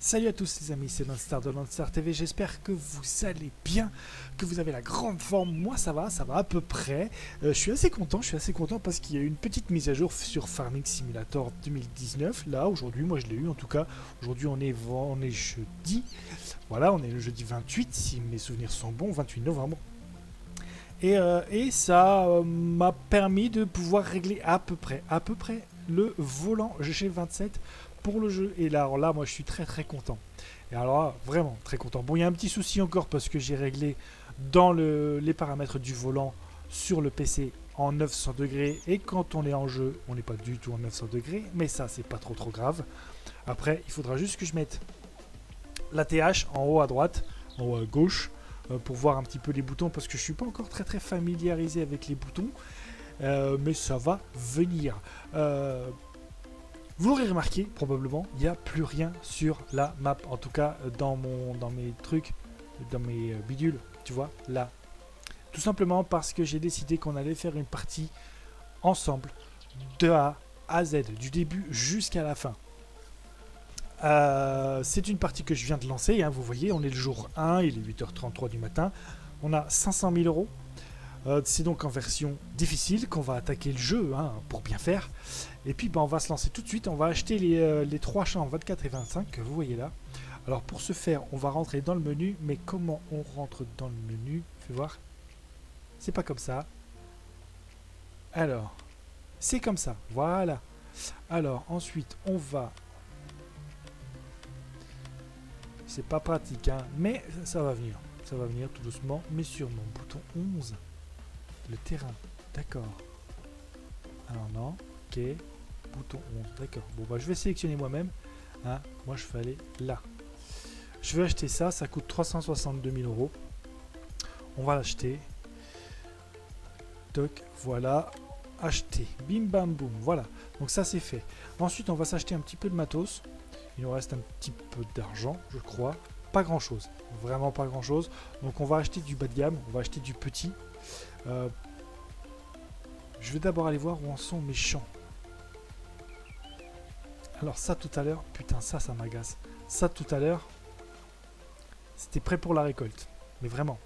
Salut à tous les amis, c'est Landstar de Landstar TV, j'espère que vous allez bien, que vous avez la grande forme. Moi ça va à peu près. Je suis assez content parce qu'il y a eu une petite mise à jour sur Farming Simulator 2019. Là aujourd'hui, moi je l'ai eu en tout cas. Aujourd'hui on est jeudi, voilà, on est le jeudi 28 si mes souvenirs sont bons, 28 novembre. Et ça m'a permis de pouvoir régler à peu près le volant G27 pour le jeu. Et là, alors là, moi, je suis très content. Et alors là, vraiment très content. Bon, il y a un petit souci encore parce que j'ai réglé dans les paramètres du volant sur le PC en 900 degrés. Et quand on est en jeu, on n'est pas du tout en 900 degrés. Mais ça, c'est pas trop grave. Après, il faudra juste que je mette la TH en haut à droite, en haut à gauche, pour voir un petit peu les boutons parce que je suis pas encore très familiarisé avec les boutons. Mais ça va venir. Vous l'aurez remarqué, probablement, il n'y a plus rien sur la map. En tout cas, dans mes trucs, dans mes bidules, tu vois, là. Tout simplement parce que j'ai décidé qu'on allait faire une partie ensemble, de A à Z, du début jusqu'à la fin. C'est une partie que je viens de lancer, hein, vous voyez, on est le jour 1, il est 8h33 du matin. On a 500 000 euros. C'est donc en version difficile qu'on va attaquer le jeu, hein, pour bien faire. Et puis on va se lancer tout de suite. On va acheter les 3 champs 24 et 25 que vous voyez là. Alors pour ce faire, on va rentrer dans le menu. Mais comment on rentre dans le menu? Fais voir. C'est pas comme ça. Alors, c'est comme ça. Voilà. Alors ensuite, on va... C'est pas pratique, hein, mais ça va venir. Ça va venir tout doucement, mais sûrement. Bouton 11. Le terrain, d'accord. Alors non, ok. Bouton 11, d'accord. Bon bah je vais sélectionner moi-même. Hein. Moi je vais aller là. Je vais acheter ça, ça coûte 362 000 euros. On va l'acheter. Toc, voilà. Acheter. Bim bam boum, voilà. Donc ça c'est fait. Ensuite on va s'acheter un petit peu de matos. Il nous reste un petit peu d'argent, je crois. Pas grand chose, vraiment pas grand chose. Donc on va acheter du bas de gamme, on va acheter du petit. Je vais d'abord aller voir où en sont mes champs. Alors ça tout à l'heure, putain ça m'agace. Ça tout à l'heure, c'était prêt pour la récolte. Mais vraiment,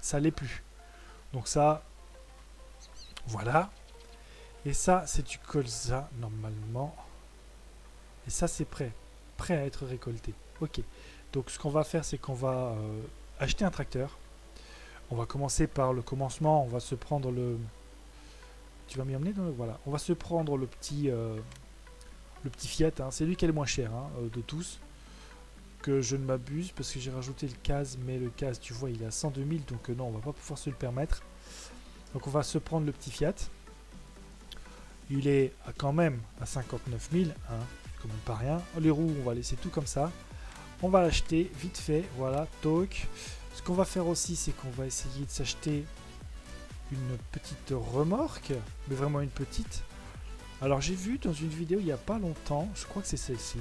ça l'est plus. Donc ça, voilà. Et ça c'est du colza normalement. Et ça c'est prêt à être récolté. Ok. Donc ce qu'on va faire c'est qu'on va acheter un tracteur. On va commencer par le commencement. On va se prendre le... Tu vas m'y emmener dans le... Voilà. On va se prendre le petit Fiat. Hein. C'est lui qui est le moins cher, hein, de tous. Que je ne m'abuse parce que j'ai rajouté le CAS. Mais le CAS, tu vois, il est à 102 000. Donc non, on va pas pouvoir se le permettre. Donc on va se prendre le petit Fiat. Il est quand même à 59 000. Hein, quand même pas rien. Les roues, on va laisser tout comme ça. On va l'acheter vite fait. Voilà, toc. Ce qu'on va faire aussi, c'est qu'on va essayer de s'acheter une petite remorque, mais vraiment une petite. Alors j'ai vu dans une vidéo il n'y a pas longtemps, je crois que c'est celle-ci.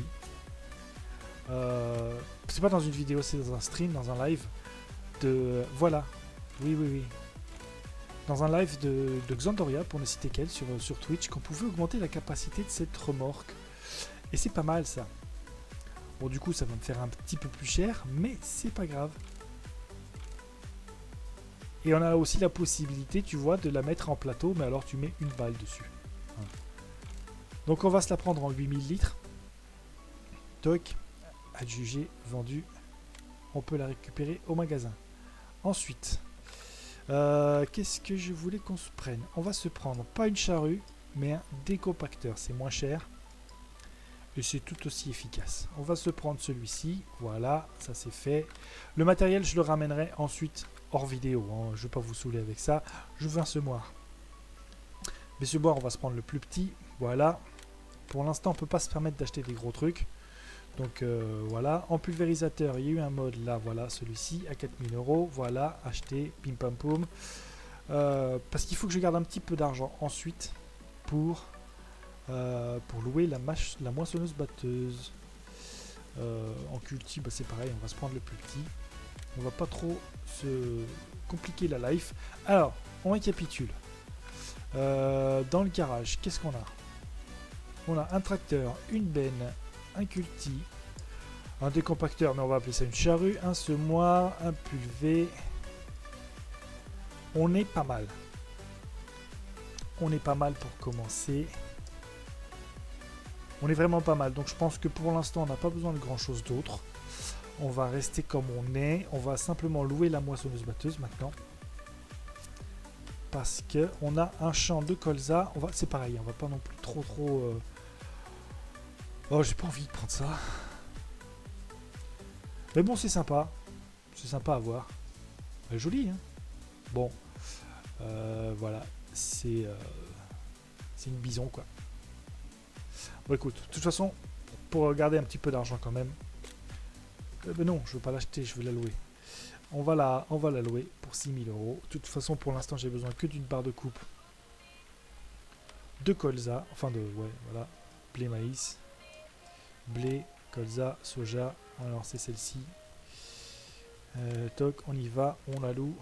C'est pas dans une vidéo, c'est dans un stream, dans un live de... Voilà, oui. Dans un live de Xandoria, pour ne citer qu'elle, sur Twitch, qu'on pouvait augmenter la capacité de cette remorque. Et c'est pas mal ça. Bon du coup ça va me faire un petit peu plus cher, mais c'est pas grave. Et on a aussi la possibilité, tu vois, de la mettre en plateau, mais alors tu mets une balle dessus. Voilà. Donc on va se la prendre en 8000 litres. Toc, adjugé, vendu. On peut la récupérer au magasin. Ensuite, qu'est-ce que je voulais qu'on se prenne? On va se prendre, pas une charrue, mais un décompacteur. C'est moins cher. Et c'est tout aussi efficace. On va se prendre celui-ci. Voilà, ça c'est fait. Le matériel, je le ramènerai ensuite hors vidéo. Hein. Je ne vais pas vous saouler avec ça. Je veux un semoir. Mais semoir, on va se prendre le plus petit. Voilà. Pour l'instant, on ne peut pas se permettre d'acheter des gros trucs. Donc voilà. En pulvérisateur, il y a eu un mode là. Voilà, celui-ci à 4000 euros. Voilà, acheté. Pim pam poum. Parce qu'il faut que je garde un petit peu d'argent ensuite pour louer la moissonneuse batteuse. En culti, bah, c'est pareil, on va se prendre le plus petit. On va pas trop se compliquer la life. Alors, on récapitule. Dans le garage, qu'est-ce qu'on a? On a un tracteur, une benne, un culti, Un décompacteur, mais on va appeler ça une charrue. Un semoir, un pulvé. On est pas mal. On est pas mal pour commencer. On est vraiment pas mal. Donc je pense que pour l'instant, on n'a pas besoin de grand chose d'autre. On va rester comme on est. On va simplement louer la moissonneuse-batteuse maintenant. Parce que on a un champ de colza. C'est pareil, on va pas non plus trop... Oh, j'ai pas envie de prendre ça. Mais bon, c'est sympa. C'est sympa à voir. Elle est jolie, hein. Bon. Voilà. C'est une bison, quoi. Bon, écoute, de toute façon, pour garder un petit peu d'argent quand même. Mais non, je veux pas l'acheter, je veux la louer. On va la louer pour 6000 €. De toute façon, pour l'instant, j'ai besoin que d'une barre de coupe. De colza. Enfin, ouais, voilà. Blé, maïs. Blé, colza, soja. Alors, c'est celle-ci. Toc, on y va, on la loue.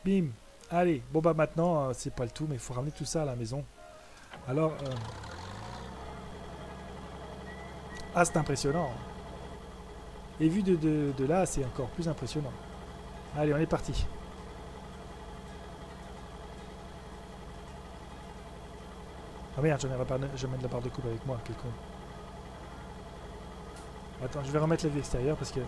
Bim. Allez, bon bah maintenant, c'est pas le tout, mais il faut ramener tout ça à la maison. Alors... Ah, c'est impressionnant. Et vu de là, c'est encore plus impressionnant. Allez, on est parti. Ah merde, j'amène la barre de coupe avec moi, quel con. Attends, je vais remettre la vue extérieure parce que...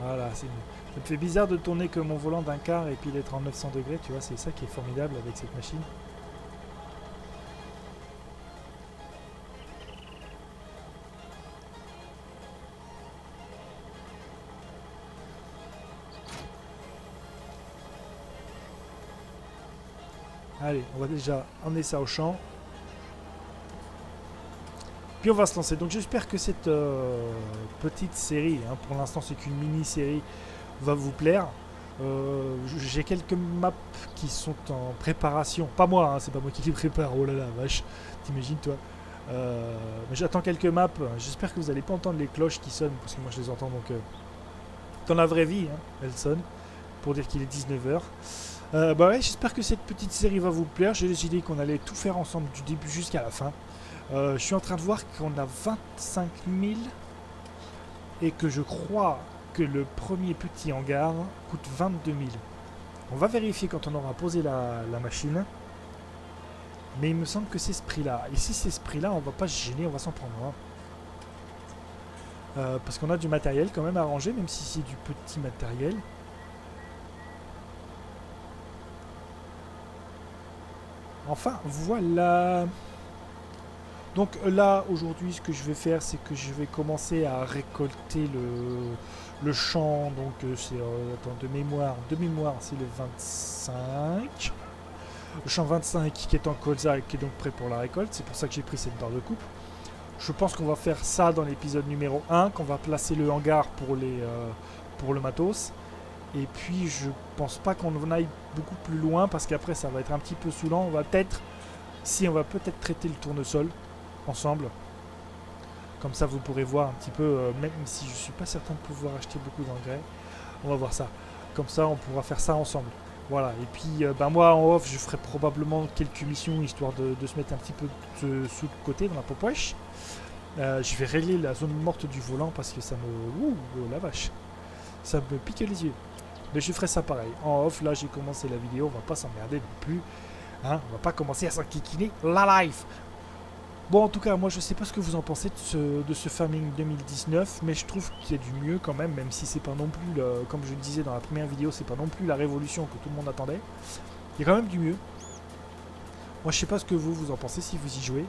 Voilà, c'est mieux. Ça me fait bizarre de tourner que mon volant d'un quart et puis d'être en 900 degrés, tu vois, c'est ça qui est formidable avec cette machine. Allez, on va déjà emmener ça au champ. Puis on va se lancer. Donc j'espère que cette petite série, hein, pour l'instant c'est qu'une mini-série, va vous plaire. J'ai quelques maps qui sont en préparation. Pas moi, hein, c'est pas moi qui les prépare. Oh là là, vache, t'imagines toi. Mais j'attends quelques maps. J'espère que vous n'allez pas entendre les cloches qui sonnent, parce que moi je les entends donc dans la vraie vie, hein, elles sonnent, pour dire qu'il est 19 h. Bah ouais, j'espère que cette petite série va vous plaire. J'ai décidé qu'on allait tout faire ensemble du début jusqu'à la fin. Je suis en train de voir qu'on a 25 000 et que je crois que le premier petit hangar coûte 22 000. On va vérifier quand on aura posé la machine. Mais il me semble que c'est ce prix-là. Et si c'est ce prix-là, on va pas se gêner, on va s'en prendre un. Parce qu'on a du matériel quand même à ranger, même si c'est du petit matériel. Enfin, voilà. Donc là, aujourd'hui, ce que je vais faire, c'est que je vais commencer à récolter le champ. Donc c'est, attends, de mémoire, c'est le 25. Le champ 25 qui est en colza et qui est donc prêt pour la récolte. C'est pour ça que j'ai pris cette barre de coupe. Je pense qu'on va faire ça dans l'épisode numéro 1, qu'on va placer le hangar pour le matos. Et puis je pense pas qu'on aille beaucoup plus loin parce qu'après ça va être un petit peu saoulant. On va peut-être traiter le tournesol ensemble. Comme ça vous pourrez voir un petit peu, même si je suis pas certain de pouvoir acheter beaucoup d'engrais. On va voir ça. Comme ça on pourra faire ça ensemble. Voilà, et puis moi en off je ferai probablement quelques missions histoire de se mettre un petit peu sous le côté dans la popoche. Je vais régler la zone morte du volant parce que ça me... Ouh, la vache. Ça me pique les yeux. Mais je ferai ça pareil. En off, là j'ai commencé la vidéo, on va pas s'emmerder non plus. Hein, on va pas commencer à s'enquiquiner la life. Bon, en tout cas, moi je sais pas ce que vous en pensez de ce Farming 2019, mais je trouve qu'il y a du mieux quand même si c'est pas non plus, comme je le disais dans la première vidéo, c'est pas non plus la révolution que tout le monde attendait. Il y a quand même du mieux. Moi je sais pas ce que vous en pensez si vous y jouez.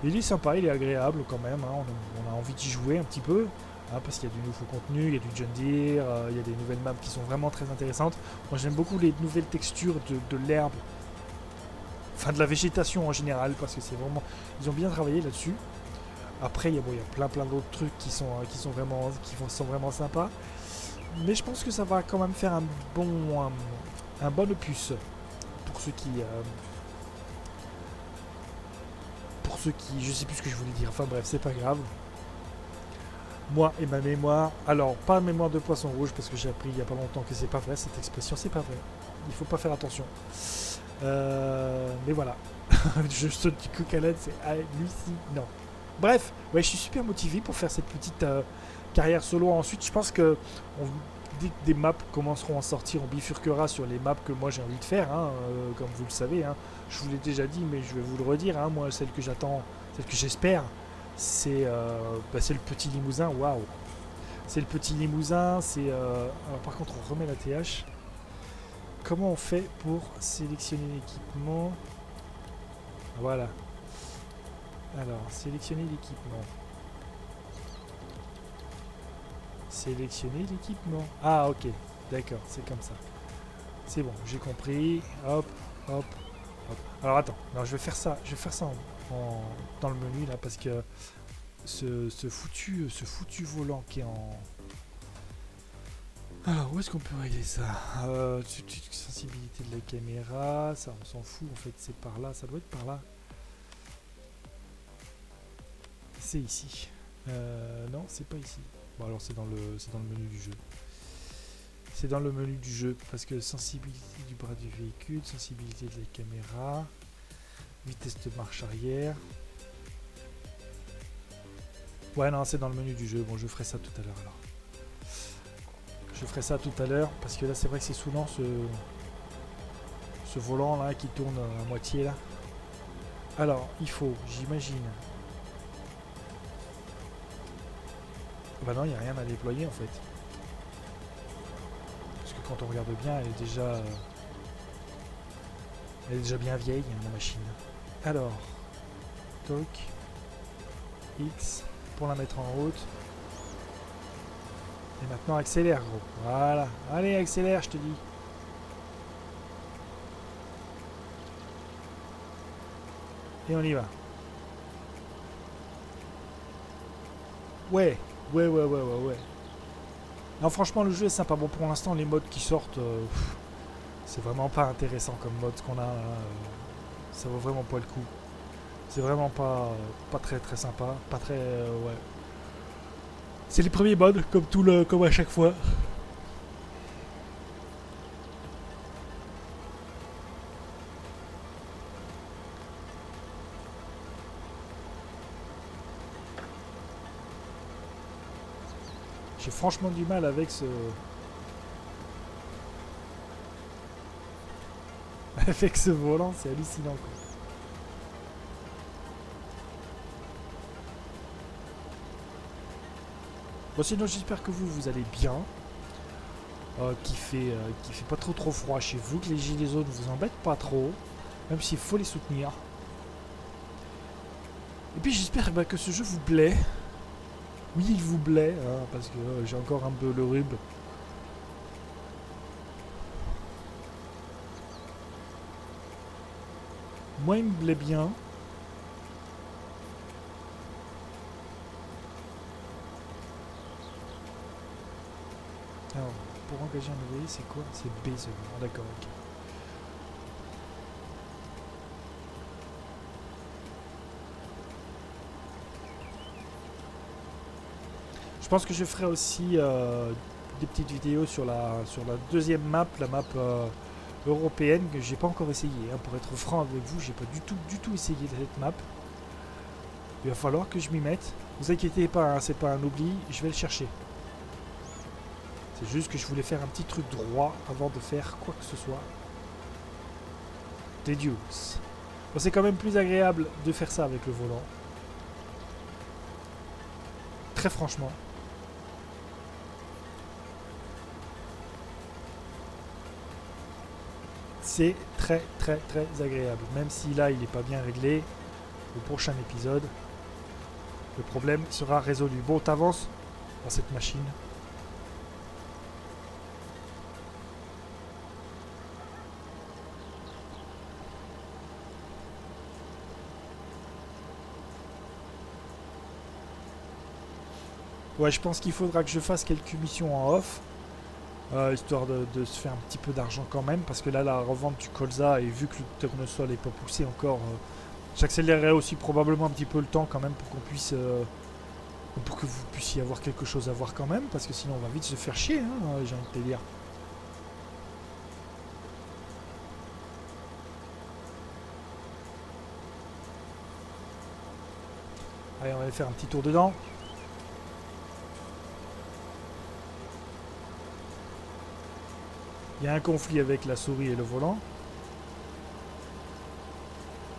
Il est sympa, il est agréable quand même, hein, on a envie d'y jouer un petit peu. Parce qu'il y a du nouveau contenu, il y a du John Deere, il y a des nouvelles maps qui sont vraiment très intéressantes. Moi j'aime beaucoup les nouvelles textures de l'herbe, enfin de la végétation en général, parce que c'est vraiment... Ils ont bien travaillé là-dessus. Après il y a plein d'autres trucs qui sont vraiment sympas. Mais je pense que ça va quand même faire un bon opus pour ceux qui... je sais plus ce que je voulais dire, enfin bref, c'est pas grave. Moi et ma mémoire, alors pas mémoire de poisson rouge parce que j'ai appris il y a pas longtemps que c'est pas vrai cette expression, c'est pas vrai. Il faut pas faire attention. Mais voilà. Je saute du coq à l'âne, c'est hallucinant. Bref, ouais, je suis super motivé pour faire cette petite carrière solo. Ensuite, je pense que dès que des maps commenceront à sortir, on bifurquera sur les maps que moi j'ai envie de faire, hein, comme vous le savez. Hein. Je vous l'ai déjà dit, mais je vais vous le redire. Hein, moi, celle que j'attends, celle que j'espère, c'est le petit limousin. Waouh! C'est le petit limousin. Alors, par contre, on remet la TH. Comment on fait pour sélectionner l'équipement? Voilà. Alors, sélectionner l'équipement. Sélectionner l'équipement. Ah, ok. D'accord, c'est comme ça. C'est bon, j'ai compris. Hop, hop, hop. Alors, attends. Non, je vais faire ça. Je vais faire ça dans le menu, là, parce que ce foutu volant qui est en... Alors, où est-ce qu'on peut régler ça? Sensibilité de la caméra. Ça, on s'en fout, en fait. C'est par là. Ça doit être par là. C'est ici. Non, c'est pas ici. Bon, alors c'est dans le menu du jeu. C'est dans le menu du jeu parce que sensibilité du bras du véhicule, sensibilité de la caméra, vitesse de marche arrière. Ouais, non, c'est dans le menu du jeu. Bon, je ferai ça tout à l'heure alors. Je ferai ça tout à l'heure parce que là, c'est vrai que c'est saoulant ce volant là qui tourne à moitié là. Alors, il faut, j'imagine. Bah non, il n'y a rien à déployer en fait. Parce que quand on regarde bien, elle est déjà bien vieille, la machine. Alors, toc, X pour la mettre en route. Et maintenant accélère gros. Voilà. Allez, accélère, je te dis. Et on y va. Ouais. Ouais. Non, franchement, le jeu est sympa. Bon, pour l'instant, les modes qui sortent, c'est vraiment pas intéressant comme mode qu'on a. Ça vaut vraiment pas le coup. C'est vraiment pas très très sympa. Pas très. Ouais. C'est les premiers modes, comme à chaque fois. J'ai franchement du mal avec ce. Avec ce volant, c'est hallucinant quoi. Bon, sinon j'espère que vous allez bien, qu'il fait pas trop froid chez vous, que les gilets jaunes vous embêtent pas trop, même s'il faut les soutenir. Et puis j'espère que ce jeu vous plaît. Oui, il vous plaît, hein, parce que j'ai encore un peu le rhume. Moi, il me plaît bien. Alors, pour engager un ouvrier, c'est quoi? C'est B seulement. Ah, d'accord, ok. Je pense que je ferai aussi des petites vidéos sur la deuxième map, la map européenne, que j'ai pas encore essayé. Hein. Pour être franc avec vous, j'ai pas du tout essayé cette map. Il va falloir que je m'y mette. Ne vous inquiétez pas, hein, c'est pas un oubli, je vais le chercher. C'est juste que je voulais faire un petit truc droit avant de faire quoi que ce soit. Deduce. Bon, c'est quand même plus agréable de faire ça avec le volant. Très franchement. C'est très agréable. Même si là il n'est pas bien réglé, le prochain épisode, le problème sera résolu. Bon, t'avances dans cette machine. Ouais, je pense qu'il faudra que je fasse quelques missions en off. Histoire de se faire un petit peu d'argent quand même, parce que là la revente du colza, et vu que le tournesol n'est pas poussé encore, j'accélérerai aussi probablement un petit peu le temps quand même pour qu'on puisse pour que vous puissiez avoir quelque chose à voir quand même, parce que sinon on va vite se faire chier, hein, j'ai envie de te dire. Allez, on va aller faire un petit tour dedans. Il y a un conflit avec la souris et le volant.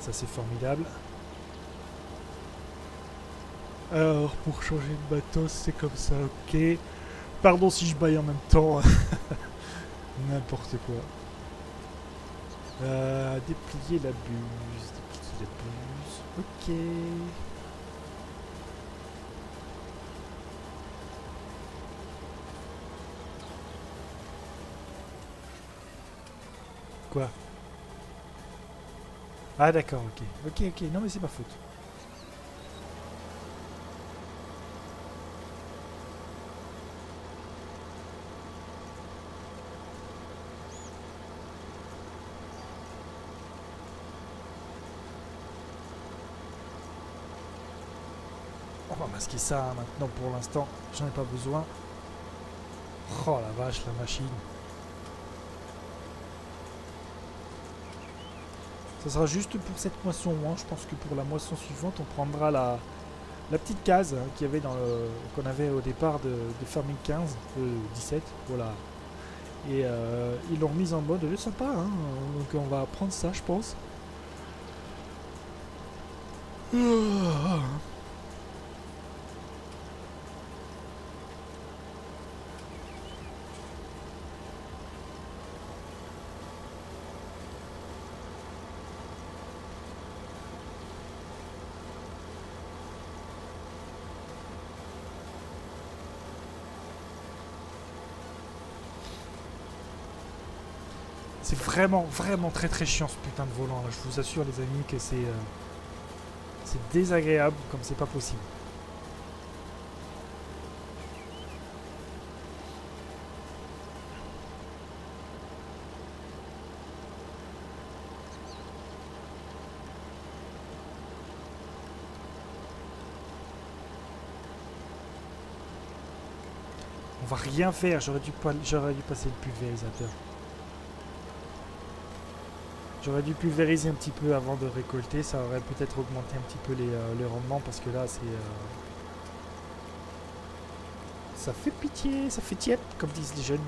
Ça, c'est formidable. Alors, pour changer de matos, c'est comme ça, ok. Pardon si je baille en même temps. N'importe quoi. Déplier la buse. Déplier la buse. Ok. Quoi? Ah d'accord, ok. Ok, ok. Non mais c'est pas faute. On va masquer ça hein, maintenant pour l'instant. J'en ai pas besoin. Oh la vache, la machine. Ça sera juste pour cette moisson. Hein. Je pense que pour la moisson suivante, on prendra la petite case hein, qu'il y avait dans qu'on avait au départ de Farming 15, 17, voilà. Et ils l'ont remise en mode sympa, hein. Donc on va prendre ça, je pense. C'est vraiment, vraiment très très chiant ce putain de volant là. Je vous assure les amis que c'est désagréable comme c'est pas possible. On va rien faire, j'aurais dû passer le pulvérisateur. J'aurais dû pulvériser un petit peu avant de récolter, ça aurait peut-être augmenté un petit peu les rendements parce que là c'est... ça fait pitié, ça fait tiep comme disent les jeunes.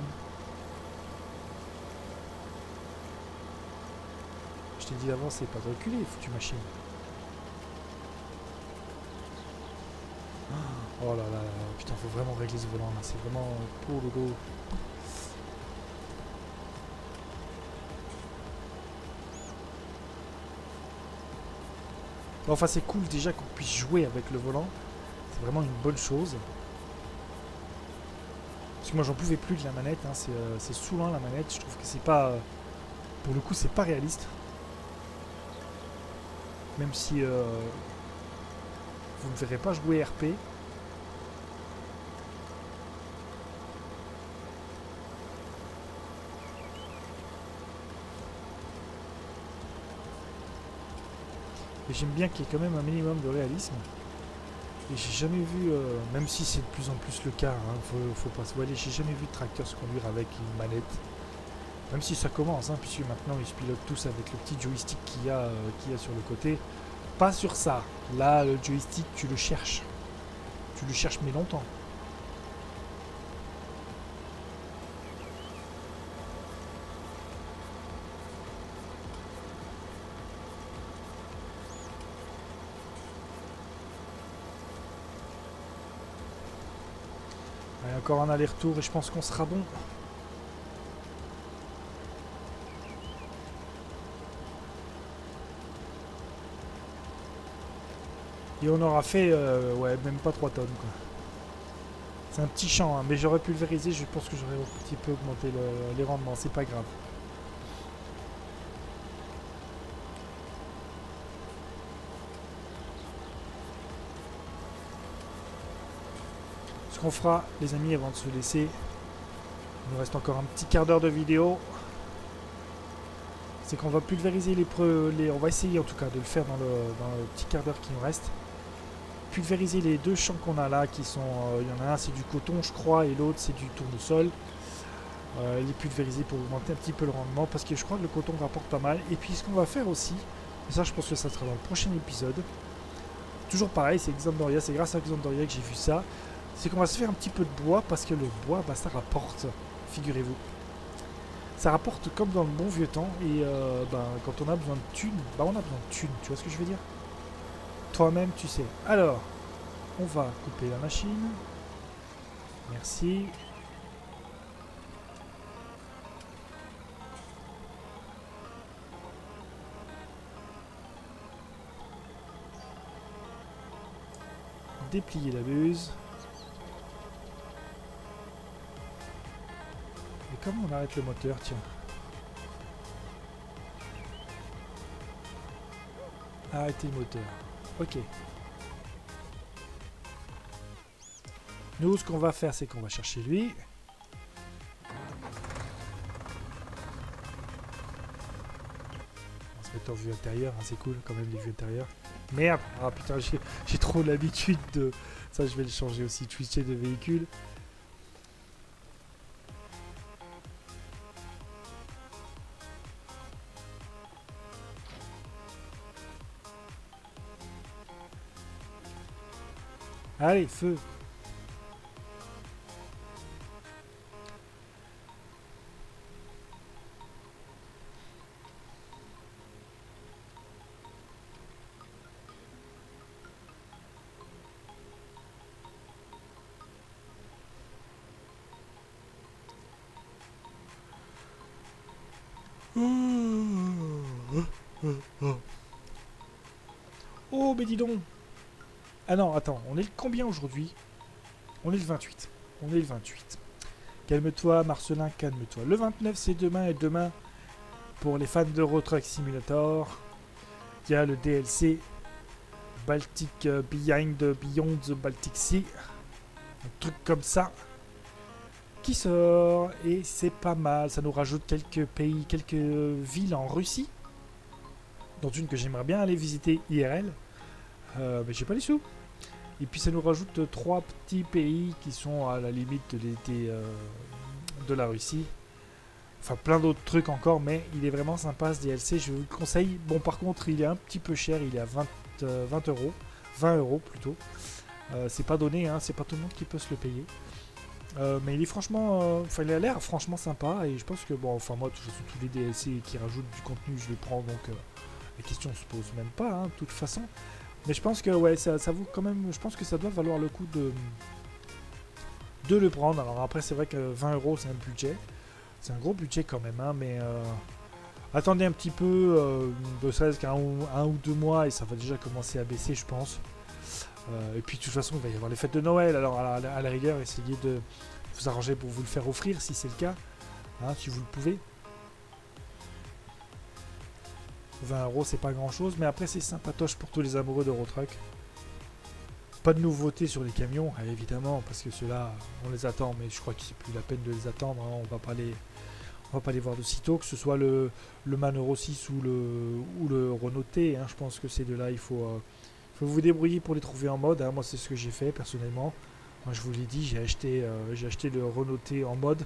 Je t'ai dit d'avancer, pas de reculer, foutu machine. Oh là là là, putain faut vraiment régler ce volant là, c'est vraiment pour le go. Enfin c'est cool déjà qu'on puisse jouer avec le volant, c'est vraiment une bonne chose. Parce que moi j'en pouvais plus de la manette, hein. C'est saoulant la manette, je trouve que c'est pas... pour le coup c'est pas réaliste. Même si vous ne verrez pas jouer RP. Et j'aime bien qu'il y ait quand même un minimum de réalisme. Et j'ai jamais vu, même si c'est de plus en plus le cas, hein, faut pas se voiler, j'ai jamais vu de tracteur se conduire avec une manette. Même si ça commence, hein, puisque maintenant ils se pilotent tous avec le petit joystick qu'il y a sur le côté. Pas sur ça. Là, le joystick, tu le cherches. Tu le cherches mais longtemps. Allez, encore un aller-retour et je pense qu'on sera bon. Et on aura fait, ouais, même pas 3 tonnes, quoi. C'est un petit champ, hein, mais j'aurais pulvérisé, je pense que j'aurais un petit peu augmenté les rendements, c'est pas grave. Ce qu'on fera, les amis, avant de se laisser, il nous reste encore un petit quart d'heure de vidéo. C'est qu'on va pulvériser on va essayer en tout cas de le faire dans le petit quart d'heure qui nous reste. Pulvériser les deux champs qu'on a là qui sont... il y en a un c'est du coton je crois et l'autre c'est du tournesol. Les pulvériser pour augmenter un petit peu le rendement parce que je crois que le coton rapporte pas mal. Et puis ce qu'on va faire aussi, et ça je pense que ça sera dans le prochain épisode, toujours pareil, c'est Xandoria, c'est grâce à Xandoria que j'ai vu ça. C'est qu'on va se faire un petit peu de bois parce que le bois, bah, ça rapporte, figurez-vous. Ça rapporte comme dans le bon vieux temps et bah, quand on a besoin de thunes, bah, on a besoin de thunes, tu vois ce que je veux dire? Toi-même, tu sais. Alors, on va couper la machine. Merci. Déplier la buse. Et comment on arrête le moteur, tiens? Arrêter le moteur. Ok. Nous, ce qu'on va faire, c'est qu'on va chercher lui. On va se mettre en vue intérieure, hein, c'est cool quand même les vues intérieures. Merde! Ah putain, j'ai trop l'habitude de... Ça, je vais le changer aussi, switcher de véhicule. Allez, feu! Oh, mais dis donc! Ah non, attends, on est le combien aujourd'hui? On est le 28. On est le 28. Calme-toi, Marcelin, calme-toi. Le 29, c'est demain, et demain, pour les fans d'Euro Truck Simulator, il y a le DLC Baltic Beyond the Baltic Sea. Un truc comme ça. Qui sort. Et c'est pas mal. Ça nous rajoute quelques pays, quelques villes en Russie. Dont une que j'aimerais bien aller visiter IRL. Mais j'ai pas les sous. Et puis ça nous rajoute 3 petits pays qui sont à la limite de la Russie. Enfin plein d'autres trucs encore, mais il est vraiment sympa ce DLC, je vous le conseille. Bon par contre il est un petit peu cher, il est à 20 euros, 20 euros plutôt. C'est pas donné, hein, c'est pas tout le monde qui peut se le payer. Mais il est franchement, enfin il a l'air franchement sympa et je pense que bon, enfin moi de toute façon tous les DLC qui rajoutent du contenu je les prends donc la question se pose même pas, hein, de toute façon. Mais je pense que ouais, ça vaut quand même, je pense que ça doit valoir le coup de le prendre. Alors après c'est vrai que 20 euros c'est un budget, c'est un gros budget quand même, hein, mais attendez un petit peu, ne serait-ce qu'un ou 2 mois et ça va déjà commencer à baisser je pense. Et puis de toute façon il va y avoir les fêtes de Noël, alors à la rigueur essayez de vous arranger pour vous le faire offrir si c'est le cas, hein, si vous le pouvez. 20 euros c'est pas grand chose, mais après c'est sympatoche pour tous les amoureux d'Eurotruck. Pas de nouveautés sur les camions, évidemment, parce que ceux-là on les attend, mais je crois que c'est plus la peine de les attendre, hein, on va pas les voir de sitôt, que ce soit le MAN Euro 6 ou le Renault T, hein, je pense que ces deux-là il faut vous débrouiller pour les trouver en mode, hein, moi c'est ce que j'ai fait personnellement. Moi, je vous l'ai dit, j'ai acheté le Renault T en mode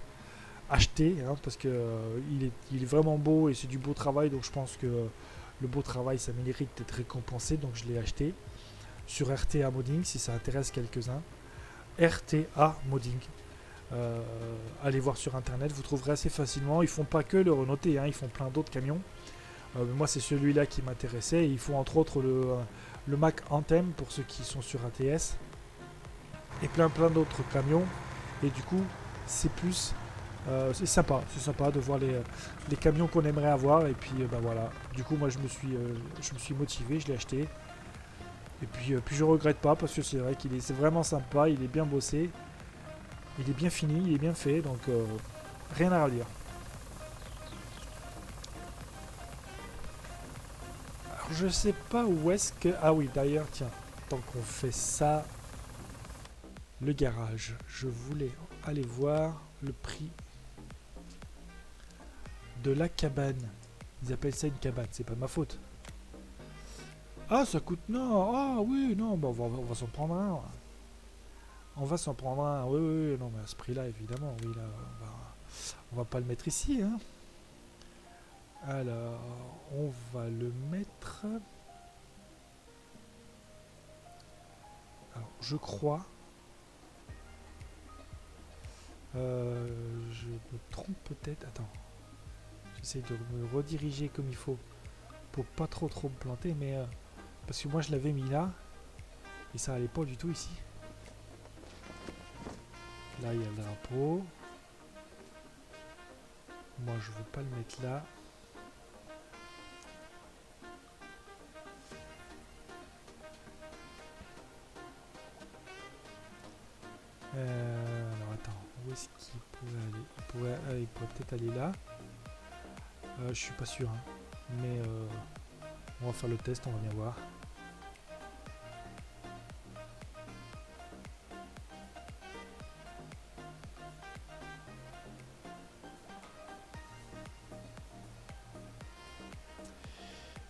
acheté, hein, parce que il est vraiment beau et c'est du beau travail, donc je pense que le beau travail ça mérite d'être récompensé, donc je l'ai acheté sur RTA Modding si ça intéresse quelques-uns. RTA Modding. Allez voir sur internet, vous trouverez assez facilement. Ils font pas que le Renault T, hein, ils font plein d'autres camions. Mais moi c'est celui-là qui m'intéressait. Ils font entre autres le Mac Anthem pour ceux qui sont sur ATS et plein d'autres camions. Et du coup c'est plus c'est sympa de voir les camions qu'on aimerait avoir. Et puis bah voilà. Du coup moi je me suis motivé, je l'ai acheté. Et puis je regrette pas parce que c'est vrai c'est vraiment sympa, il est bien bossé, il est bien fini, il est bien fait, donc rien à redire. Alors je sais pas où est-ce que... Ah oui d'ailleurs tiens, tant qu'on fait ça, le garage, je voulais aller voir le prix de la cabane. Ils appellent ça une cabane, c'est pas de ma faute. Ah ça coûte... Non, ah oui, non, bah, on va s'en prendre un. On va s'en prendre un, oui, oui, oui, non, mais à ce prix-là, évidemment, oui, là, on va pas le mettre ici, hein. Alors, on va le mettre je crois. Je me trompe peut-être. Attends. J'essaie de me rediriger comme il faut pour pas trop me planter, mais parce que moi je l'avais mis là et ça allait pas du tout ici. Là il y a le drapeau. Moi je veux pas le mettre là. Alors attends, où est-ce qu'il pourrait aller? Il pourrait peut-être aller là. Je suis pas sûr, hein. Mais on va faire le test, on va bien voir.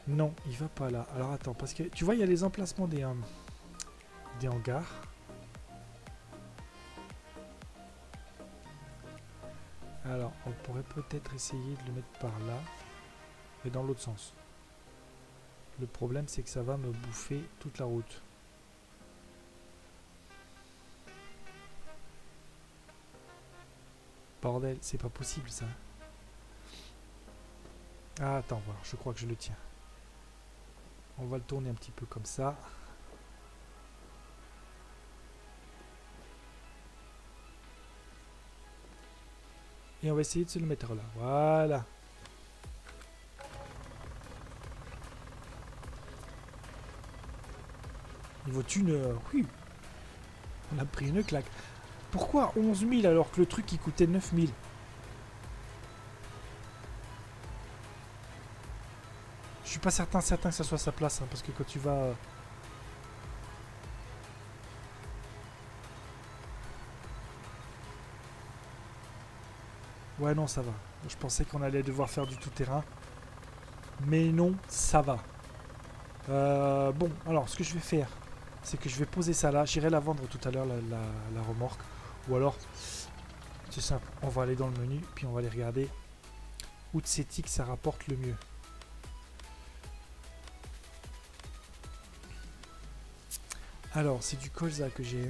Non, il va pas là. Alors attends, parce que tu vois, il y a les emplacements des hangars. Alors, on pourrait peut-être essayer de le mettre par là, mais dans l'autre sens. Le problème, c'est que ça va me bouffer toute la route. Bordel, c'est pas possible ça. Ah, attends, voir, je crois que je le tiens. On va le tourner un petit peu comme ça. Et on va essayer de se le mettre là. Voilà. Niveau thune, oui. On a pris une claque. Pourquoi 11 000 alors que le truc il coûtait 9 000? Je suis pas certain que ça soit sa place, hein, parce que quand tu vas... Ouais, non, ça va. Je pensais qu'on allait devoir faire du tout-terrain. Mais non, ça va. Bon, alors, ce que je vais faire, c'est que je vais poser ça là. J'irai la vendre tout à l'heure, la remorque. Ou alors, c'est simple, on va aller dans le menu, puis on va aller regarder où de ces tics ça rapporte le mieux. Alors, c'est du colza que j'ai.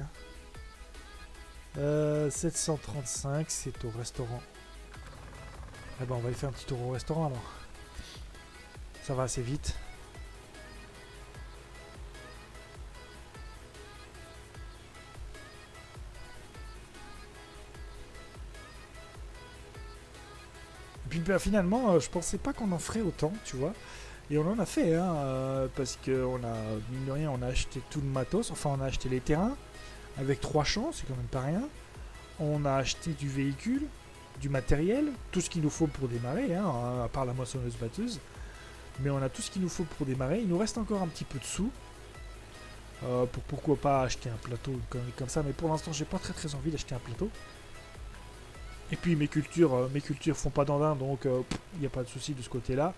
Hein. 735, c'est au restaurant. Ah ben, on va aller faire un petit tour au restaurant alors. Ça va assez vite. Et puis ben, finalement, je pensais pas qu'on en ferait autant, tu vois. Et on en a fait, hein, parce qu'on a, mine de rien, on a acheté tout le matos. Enfin, on a acheté les terrains avec 3 champs, c'est quand même pas rien. On a acheté du véhicule, du matériel, tout ce qu'il nous faut pour démarrer, hein, à part la moissonneuse-batteuse. Mais on a tout ce qu'il nous faut pour démarrer. Il nous reste encore un petit peu de sous. Pour pourquoi pas acheter un plateau comme ça. Mais pour l'instant, j'ai pas très envie d'acheter un plateau. Et puis mes cultures font pas d'andin, donc il n'y a pas de souci de ce côté-là.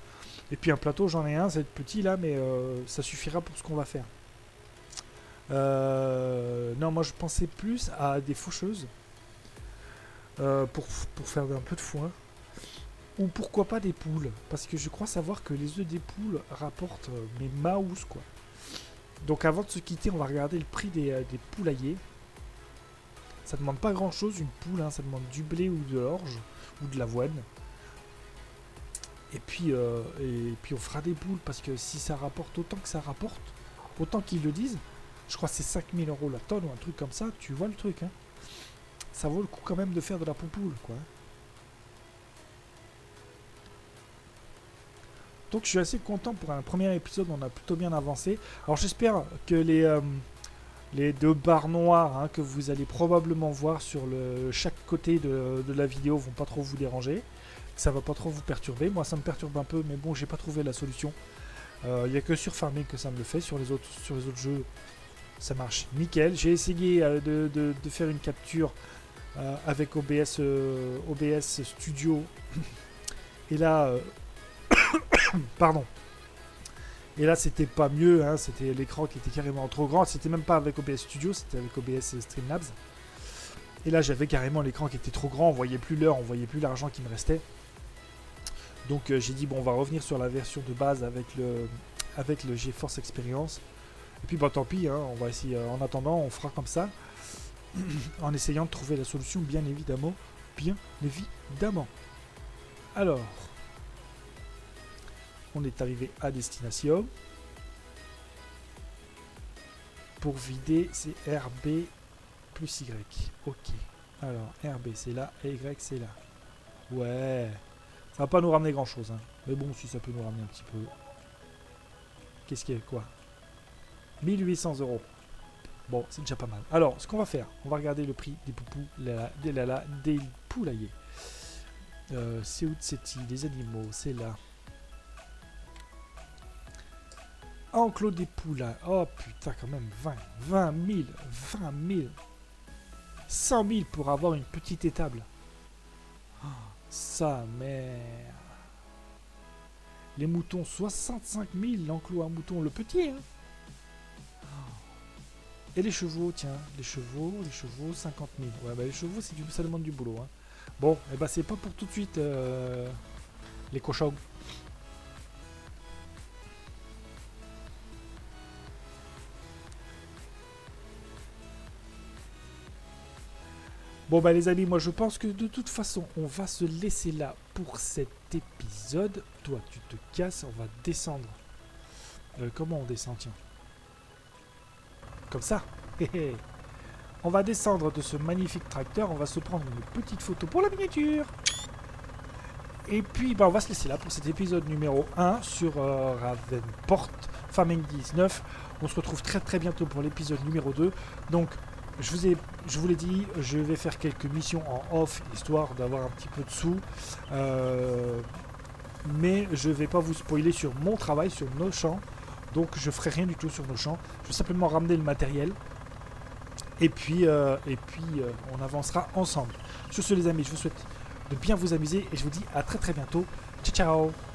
Et puis un plateau, j'en ai un, c'est petit là, mais ça suffira pour ce qu'on va faire. Non, moi je pensais plus à des faucheuses pour faire un peu de foin. Ou pourquoi pas des poules, parce que je crois savoir que les œufs des poules rapportent mes mouse quoi. Donc avant de se quitter, on va regarder le prix des poulaillers. Ça demande pas grand chose une poule, hein, ça demande du blé ou de l'orge ou de l'avoine. Et puis on fera des poules parce que si ça rapporte autant que ça rapporte, autant qu'ils le disent, je crois que c'est 5000 € la tonne ou un truc comme ça, tu vois le truc. Hein. Ça vaut le coup quand même de faire de la poupoule quoi. Donc je suis assez content pour un premier épisode, on a plutôt bien avancé. Alors j'espère que les 2 barres noires hein, que vous allez probablement voir sur chaque côté de la vidéo vont pas trop vous déranger. Ça va pas trop vous perturber. Moi ça me perturbe un peu, mais bon j'ai pas trouvé la solution. Il n'y a que sur Farming que ça me le fait, sur les autres jeux ça marche nickel. J'ai essayé de faire une capture avec OBS Studio. Et là... pardon. Et là, c'était pas mieux, hein, c'était l'écran qui était carrément trop grand. C'était même pas avec OBS Studio, c'était avec OBS Streamlabs. Et là, j'avais carrément l'écran qui était trop grand, on voyait plus l'heure, on voyait plus l'argent qui me restait. Donc j'ai dit, bon, on va revenir sur la version de base avec le GeForce Experience. Et puis bah tant pis, hein, on va essayer. En attendant, on fera comme ça, en essayant de trouver la solution, bien évidemment. Bien évidemment. Alors, on est arrivé à destination. Pour vider, c'est RB plus Y. Ok. Alors, RB c'est là et Y c'est là. Ouais. Ça va pas nous ramener grand chose. Hein. Mais bon, si ça peut nous ramener un petit peu. Qu'est-ce qu'il y a quoi 1800 €. Bon, c'est déjà pas mal. Alors, ce qu'on va faire, on va regarder le prix des poupous, des poulaillers. C'est où c'est les animaux, c'est là. Enclos des poulains. Oh putain, quand même, 20 000, 100 000 pour avoir une petite étable. Oh, sa mère. Les moutons, 65 000, l'enclos à moutons, le petit. Hein. Et les chevaux, tiens, les chevaux, 50 000. Ouais, bah les chevaux, ça demande du boulot. Hein. Bon, et bah c'est pas pour tout de suite, les cochons. Bon bah les amis, moi je pense que de toute façon, on va se laisser là pour cet épisode. Toi, tu te casses, on va descendre. Comment on descend, tiens? Comme ça. On va descendre de ce magnifique tracteur, on va se prendre une petite photo pour la miniature. Et puis bah, on va se laisser là pour cet épisode numéro 1 sur Ravenport Farming 19. On se retrouve très très bientôt pour l'épisode numéro 2. Donc je vous l'ai dit, je vais faire quelques missions en off, histoire d'avoir un petit peu de sous. Mais je ne vais pas vous spoiler sur mon travail, sur nos champs. Donc je ferai rien du tout sur nos champs. Je vais simplement ramener le matériel. Et puis on avancera ensemble. Sur ce les amis, je vous souhaite de bien vous amuser et je vous dis à très très bientôt. Ciao ciao.